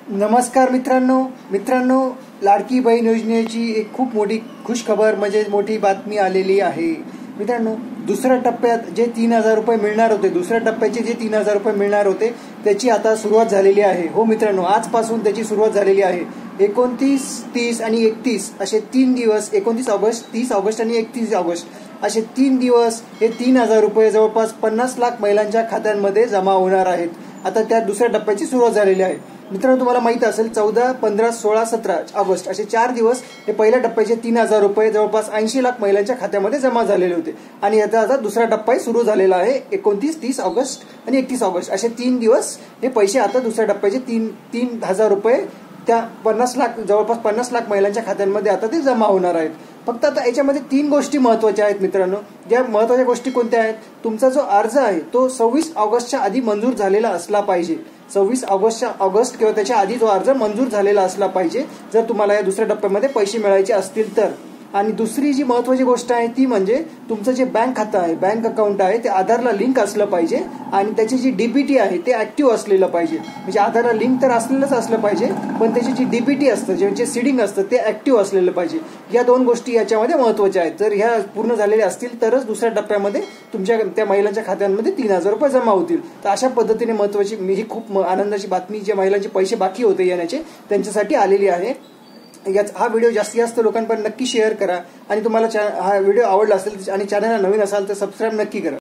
नमस्कार मित्रांनो, लाडकी बहीण योजनेची एक खूप मोठी खुशखबर म्हणजे मोठी बातमी आलेली आहे। मित्रांनो, दुसऱ्या टप्प्यात जे 3000 रुपये मिळणार होते, दुसऱ्या टप्प्याचे जे 3000 रुपये मिळणार होते त्याची आता सुरुवात झालेली आहे। हो मित्रांनो, आजपासून त्याची सुरुवात झालेली आहे। 29, 30 आणि 31 असे 3 दिवस, 29 ऑगस्ट, 30 ऑगस्ट आणि 31 ऑगस्ट असे 3 दिवस हे 3000 रुपये जवळपास 50 लाख महिलांच्या खात्यांमध्ये जमा होणार आहेत। आता त्या दुसऱ्या टप्प्याची सुरुवात झालेली आहे। मित्रांनो, तुम्हाला माहिती असेल 14, 15, 16, 17 ऑगस्ट असे 4 दिवस हे पहिल्या टप्प्याचे 3000 रुपये जवळपास 80 लाख महिलांच्या खात्यामध्ये जमा झालेले होते आणि आता दुसरा टप्पा सुरू झालेला आहे। 29, 30 ऑगस्ट आणि 31 ऑगस्ट असे 3 दिवस हे पैसे आता दुसऱ्या टप्प्याचे 3000 रुपये त्या 50 लाख जवळपास 50 लाख महिलांच्या खात्यांमध्ये आता ते जमा होणार आहेत। फक्त आता याच्यामध्ये 3 गोष्टी महत्त्वाच्या आहेत मित्रांनो। ज्या महत्त्वाच्या गोष्टी कोणत्या आहेत? तुमचा जो अर्ज आहे तो 26 ऑगस्टच्या आधी मंजूर झालेला असला पाहिजे। 26 ऑगस्ट किंवा त्याच्या आधी जो अर्ज मंजूर झालेला असला पाहिजे जर तुम्हाला या दुसऱ्या टप्प्यामध्ये पैसे मिळायचे असतील तर। आणि दुसरी जी महत्त्वाची गोष्ट आहे ती म्हणजे तुमचं जे बँक खातं आहे, बँक अकाउंट आहे ते आधारला लिंक असलं पाहिजे आणि त्याची जी डीबीटी आहे ते ऍक्टिव्ह असलेलं पाहिजे। म्हणजे आधारला लिंक तर असलं पाहिजे, पण त्याची जी डीबीटी असतं, जे सीडिंग असतं ते ऍक्टिव्ह असलेलं पाहिजे। या 2 गोष्टी याच्यामध्ये महत्त्वाच्या आहेत। जर ह्या पूर्ण झालेल्या असतील तरच दुसऱ्या टप्प्यामध्ये तुमच्या त्या महिलांच्या खात्यांमध्ये 3000 रुपये जमा होतील। तर अशा पद्धतीने महत्त्वाची ही खूप आनंदाची बातमी ज्या महिलांचे पैसे बाकी होते येण्याचे त्यांच्यासाठी आलेली आहे। हा व्हिडिओ जास्तीत जास्त लोकांपर्यंत नक्की शेअर करा आणि तुम्हाला हा व्हिडिओ आवडला असेल आणि चॅनलला नवीन असाल तर सबस्क्राईब नक्की करा।